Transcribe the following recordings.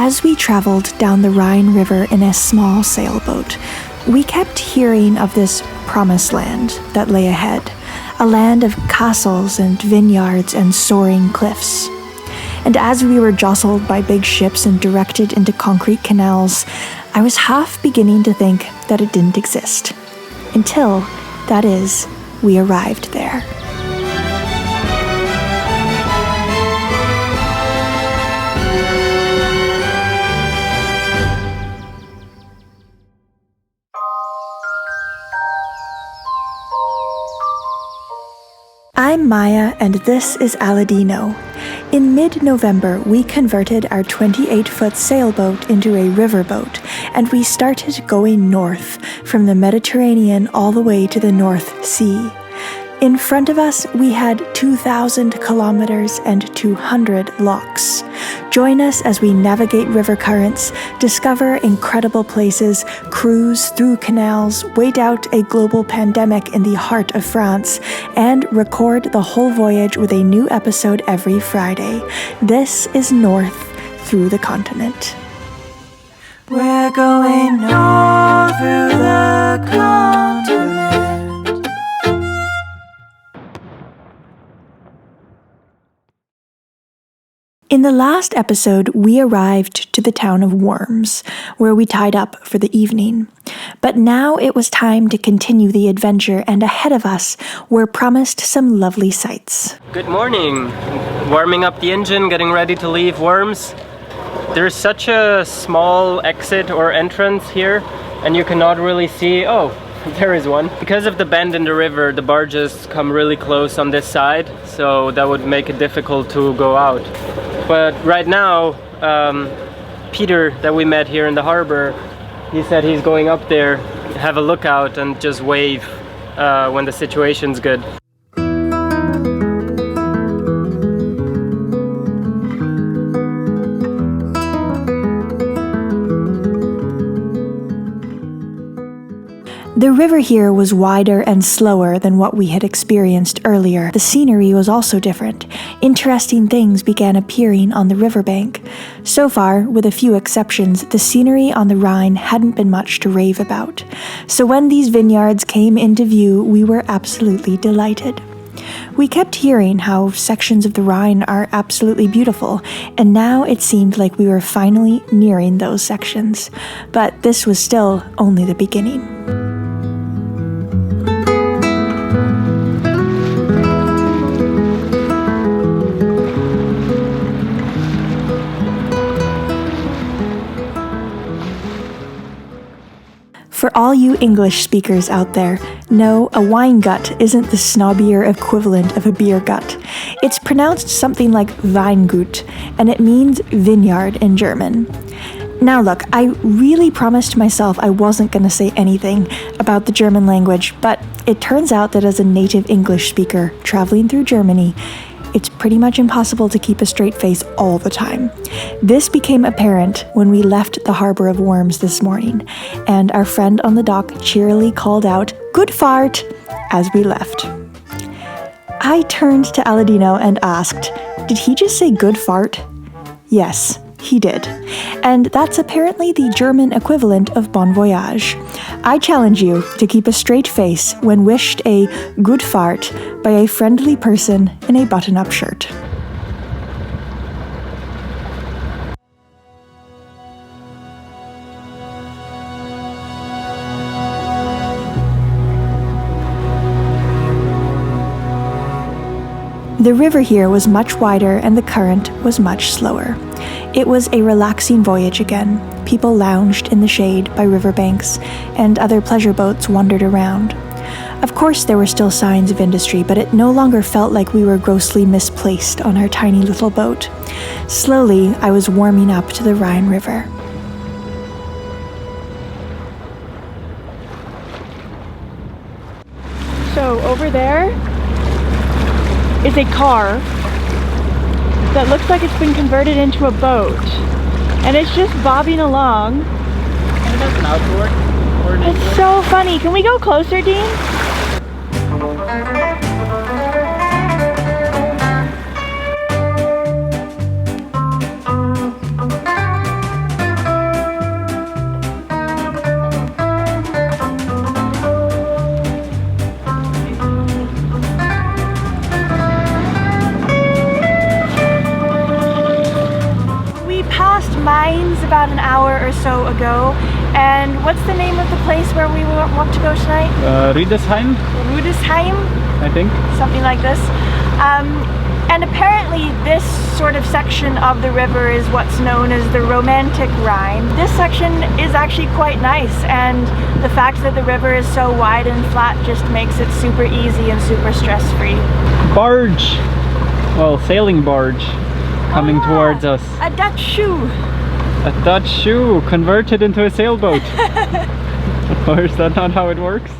As we traveled down the Rhine River in a small sailboat, we kept hearing of this promised land that lay ahead, a land of castles and vineyards and soaring cliffs. And as we were jostled by big ships and directed into concrete canals, I was half beginning to think that it didn't exist. Until, that is, we arrived there. I'm Maya, and this is Aladino. In mid-November, we converted our 28-foot sailboat into a riverboat, and we started going north, from the Mediterranean all the way to the North Sea. In front of us, we had 2,000 kilometers and 200 locks. Join us as we navigate river currents, discover incredible places, cruise through canals, wait out a global pandemic in the heart of France, and record the whole voyage with a new episode every Friday. This is North Through the Continent. We're going north through the continent. In the last episode, we arrived to the town of Worms, where we tied up for the evening. But now it was time to continue the adventure, and ahead of us were promised some lovely sights. Good morning. Warming up the engine, getting ready to leave Worms. There's such a small exit or entrance here, and you cannot really see... Oh, there is one. Because of the bend in the river, the barges come really close on this side, so that would make it difficult to go out. But right now, Peter, that we met here in the harbor, he said he's going up there, have a lookout, and just wave when the situation's good. The river here was wider and slower than what we had experienced earlier. The scenery was also different. Interesting things began appearing on the riverbank. So far, with a few exceptions, the scenery on the Rhine hadn't been much to rave about. So when these vineyards came into view, we were absolutely delighted. We kept hearing how sections of the Rhine are absolutely beautiful, and now it seemed like we were finally nearing those sections. But this was still only the beginning. For all you English speakers out there, no, a wine gut isn't the snobbier equivalent of a beer gut. It's pronounced something like Weingut, and it means vineyard in German. Now look, I really promised myself I wasn't going to say anything about the German language, but it turns out that as a native English speaker traveling through Germany, it's pretty much impossible to keep a straight face all the time. This became apparent when we left the harbor of Worms this morning, and our friend on the dock cheerily called out, "Good fart," as we left. I turned to Aladino and asked, "Did he just say good fart?" Yes, he did. And that's apparently the German equivalent of bon voyage. I challenge you to keep a straight face when wished a good fart by a friendly person in a button-up shirt. The river here was much wider and the current was much slower. It was a relaxing voyage again. People lounged in the shade by riverbanks, and other pleasure boats wandered around. Of course, there were still signs of industry, but it no longer felt like we were grossly misplaced on our tiny little boat. Slowly, I was warming up to the Rhine River. So, over there is a car that looks like it's been converted into a boat, and it's just bobbing along. And that's an outboard. It's so funny. Can we go closer, Dean? so ago. And what's the name of the place where we want to go tonight? Rüdesheim, Rüdesheim? I think. Something like this. And apparently this sort of section of the river is what's known as the romantic Rhine. This section is actually quite nice, and the fact that the river is so wide and flat just makes it super easy and super stress-free. Barge! Well, sailing barge coming towards us. A Dutch shoe! A Dutch shoe converted into a sailboat. Or is that not how it works?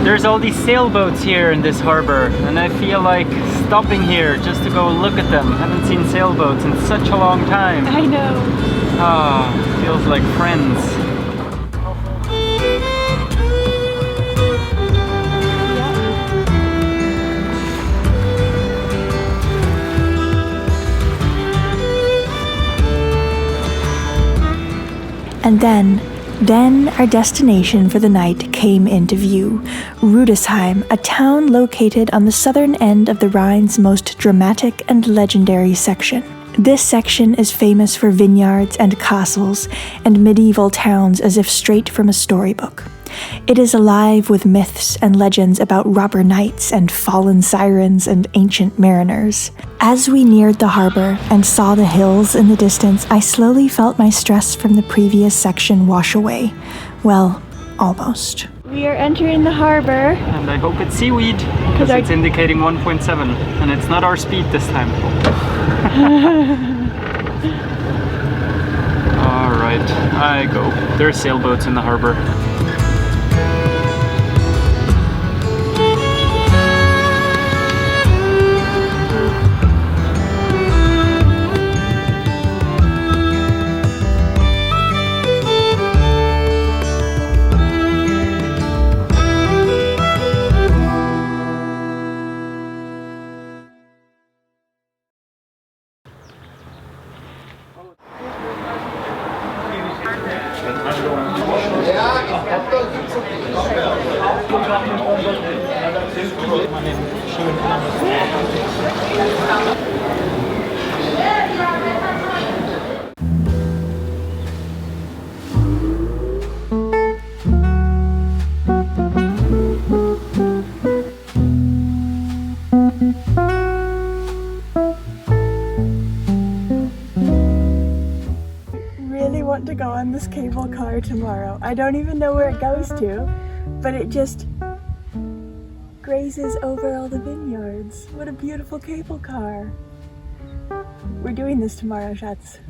There's all these sailboats here in this harbor, and I feel like stopping here just to go look at them. I haven't seen sailboats in such a long time. I know. Feels like friends. And then our destination for the night came into view. Rüdesheim, a town located on the southern end of the Rhine's most dramatic and legendary section. This section is famous for vineyards and castles and medieval towns as if straight from a storybook. It is alive with myths and legends about robber knights and fallen sirens and ancient mariners. As we neared the harbor and saw the hills in the distance, I slowly felt my stress from the previous section wash away. Well, almost. We are entering the harbor. And I hope it's seaweed, because it's indicating 1.7, and it's not our speed this time. Alright, I go. There are sailboats in the harbor. To go on this cable car tomorrow. I don't even know where it goes to, but it just grazes over all the vineyards. What a beautiful cable car. We're doing this tomorrow, Schatz.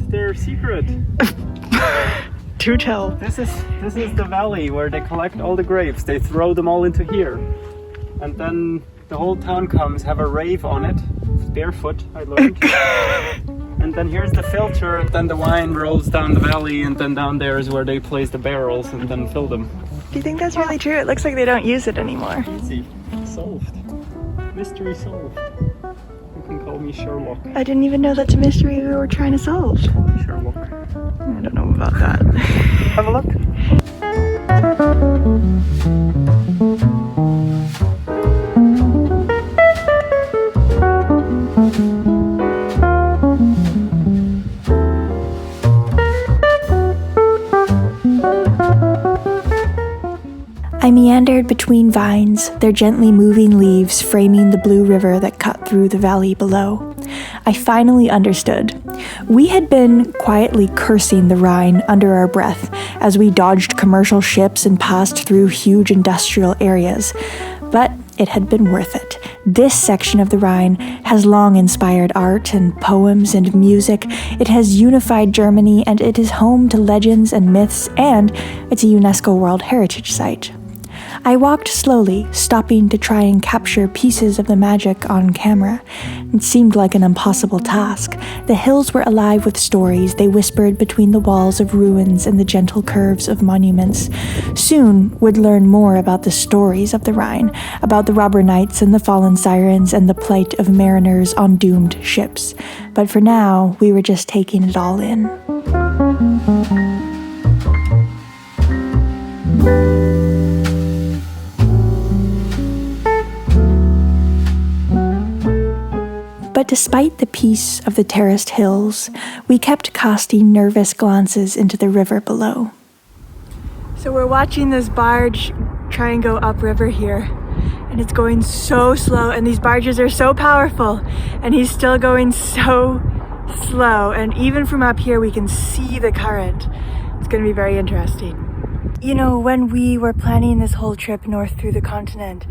Their secret. Do tell. This is the valley where they collect all the grapes. They throw them all into here, and then the whole town comes, have a rave on it, barefoot, I learned. And then here's the filter, and then the wine rolls down the valley, and then down there is where they place the barrels and then fill them. Do you think that's really true? It looks like they don't use it anymore. Easy. Solved. Mystery solved. You can call me Sherlock. I didn't even know that's a mystery we were trying to solve. Call me Sherlock. I don't know about that. Have a look. I meandered between vines, their gently moving leaves framing the blue river that cut through the valley below. I finally understood. We had been quietly cursing the Rhine under our breath as we dodged commercial ships and passed through huge industrial areas. But it had been worth it. This section of the Rhine has long inspired art and poems and music. It has unified Germany, and it is home to legends and myths, and it's a UNESCO World Heritage Site. I walked slowly, stopping to try and capture pieces of the magic on camera. It seemed like an impossible task. The hills were alive with stories. They whispered between the walls of ruins and the gentle curves of monuments. Soon would learn more about the stories of the Rhine, about the robber knights and the fallen sirens and the plight of mariners on doomed ships. But for now, we were just taking it all in. But despite the peace of the terraced hills, we kept casting nervous glances into the river below. So we're watching this barge try and go upriver here, and it's going so slow, and these barges are so powerful, and he's still going so slow, and even from up here we can see the current. It's going to be very interesting. You know, when we were planning this whole trip north through the continent,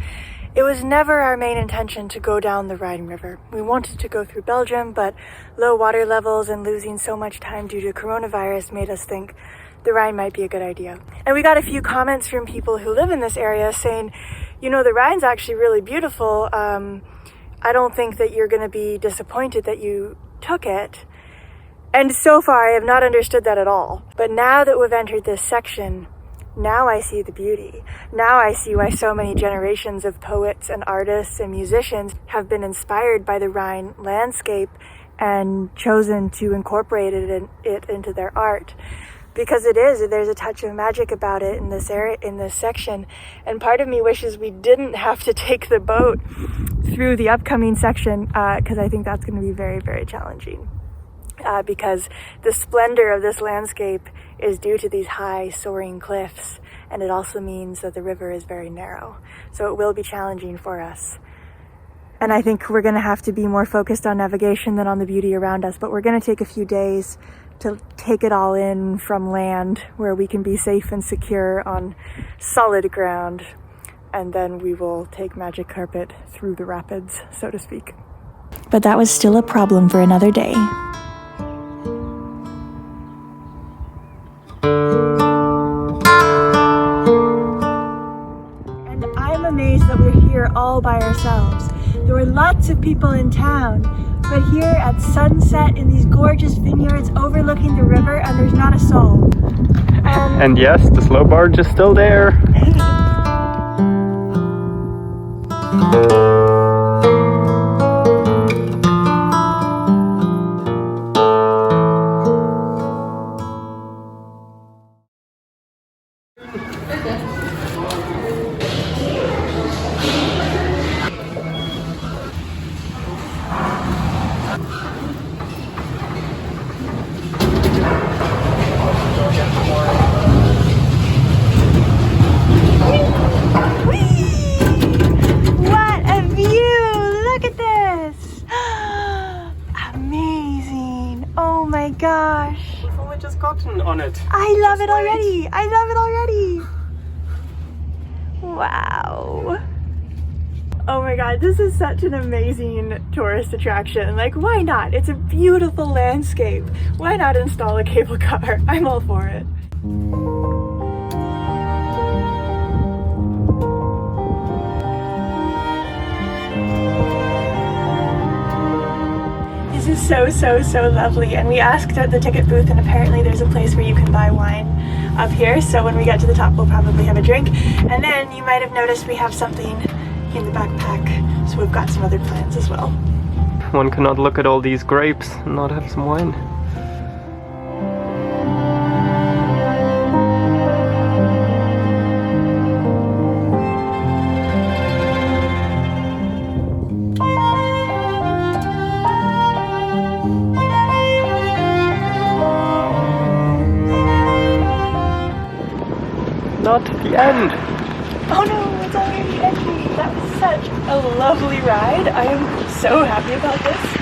it was never our main intention to go down the Rhine River. We wanted to go through Belgium, but low water levels and losing so much time due to coronavirus made us think the Rhine might be a good idea. And we got a few comments from people who live in this area saying, you know, the Rhine's actually really beautiful. I don't think that you're going to be disappointed that you took it. And so far, I have not understood that at all. But now that we've entered this section, now I see the beauty. Now I see why so many generations of poets and artists and musicians have been inspired by the Rhine landscape and chosen to incorporate it into their art. Because there's a touch of magic about it in this area, in this section. And part of me wishes we didn't have to take the boat through the upcoming section, because I think that's going to be very, very challenging. Because the splendor of this landscape is due to these high soaring cliffs, and it also means that the river is very narrow. So it will be challenging for us. And I think we're going to have to be more focused on navigation than on the beauty around us, but we're going to take a few days to take it all in from land where we can be safe and secure on solid ground. And then we will take magic carpet through the rapids, so to speak. But that was still a problem for another day. And I'm amazed that we're here all by ourselves. There were lots of people in town, but here at sunset in these gorgeous vineyards overlooking the river, and there's not a soul. And yes, the slow barge is still there. Gosh. We've only just gotten on it. I love it already. I love it already. Wow. Oh my god, this is such an amazing tourist attraction. Like, why not? It's a beautiful landscape. Why not install a cable car? I'm all for it. This is so lovely, and we asked at the ticket booth, and apparently there's a place where you can buy wine up here, so when we get to the top we'll probably have a drink. And then you might have noticed we have something in the backpack, so we've got some other plans as well. One cannot look at all these grapes and not have some wine. Not the end. Oh no, it's already ending. That was such a lovely ride. I am so happy about this.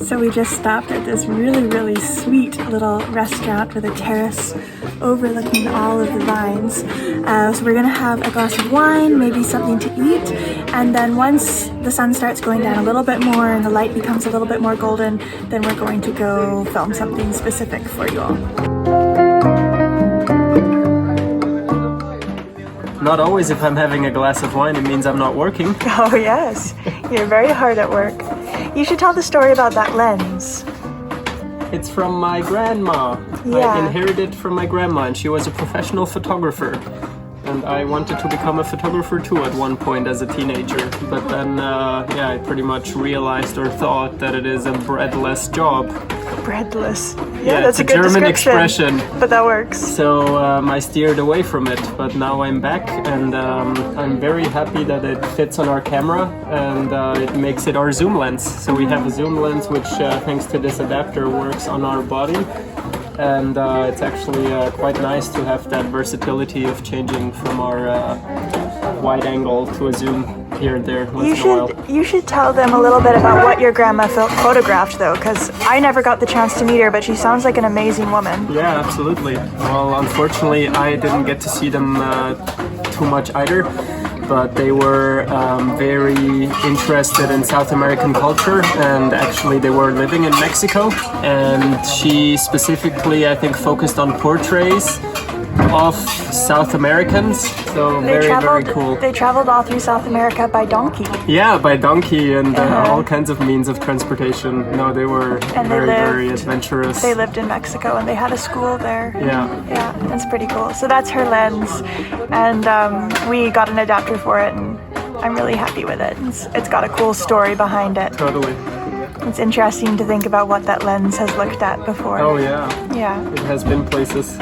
So we just stopped at this really sweet little restaurant with a terrace overlooking all of the vines. So we're gonna have a glass of wine, maybe something to eat, and then once the sun starts going down a little bit more and the light becomes a little bit more golden, then we're going to go film something specific for you all. Not always if I'm having a glass of wine, it means I'm not working. Oh yes, you're very hard at work. You should tell the story about that lens. It's from my grandma. Yeah. I inherited from my grandma, and she was a professional photographer. And I wanted to become a photographer too at one point as a teenager. But then, I pretty much realized or thought that it is a breadless job. Breadless. Yeah, that's it's a good German description, expression. but that works. So I steered away from it, but now I'm back, and I'm very happy that it fits on our camera, and it makes it our zoom lens. So we have a zoom lens which, thanks to this adapter, works on our body, and it's actually quite nice to have that versatility of changing from our wide angle to a zoom here and there once in a while. You should tell them a little bit about what your grandma photographed though, because I never got the chance to meet her, but she sounds like an amazing woman. Yeah, absolutely. Well, unfortunately, I didn't get to see them too much either, but they were very interested in South American culture, and actually they were living in Mexico, and she specifically, I think, focused on portraits of South Americans, so very cool. They traveled all through South America by donkey. Yeah, by donkey and all kinds of means of transportation. No, they were very adventurous. They lived in Mexico and they had a school there. Yeah, that's pretty cool. So that's her lens, and we got an adapter for it, and I'm really happy with it. It's got a cool story behind it. Totally. It's interesting to think about what that lens has looked at before. Oh yeah. Yeah. It has been places.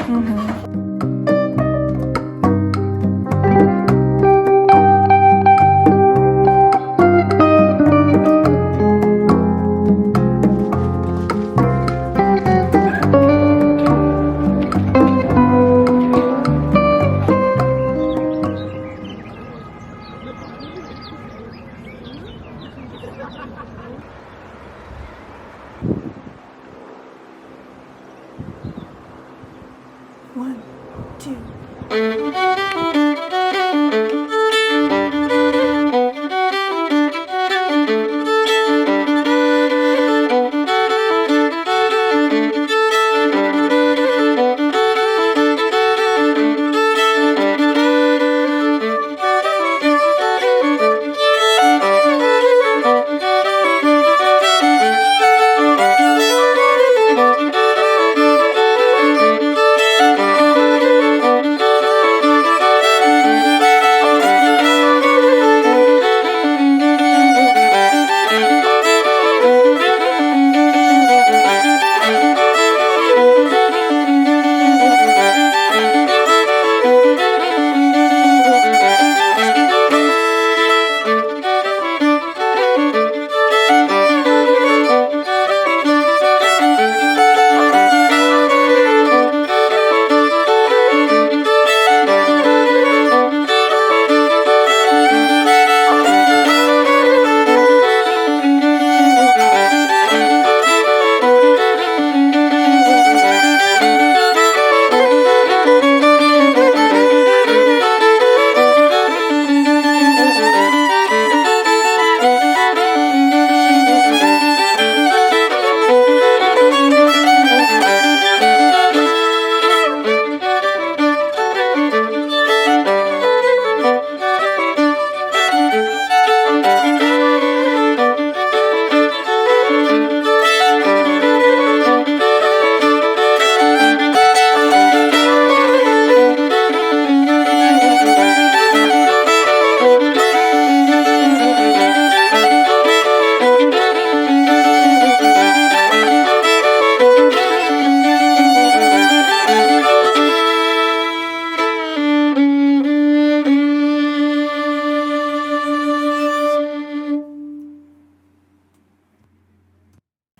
One, two.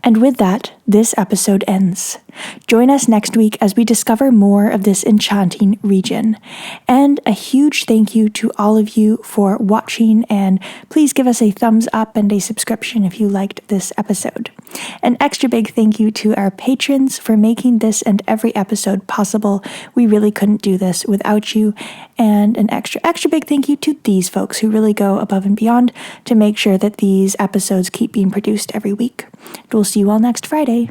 And with that, this episode ends. Join us next week as we discover more of this enchanting region. And a huge thank you to all of you for watching, and please give us a thumbs up and a subscription if you liked this episode. An extra big thank you to our patrons for making this and every episode possible. We really couldn't do this without you. And an extra big thank you to these folks who really go above and beyond to make sure that these episodes keep being produced every week. We'll see you all next Friday.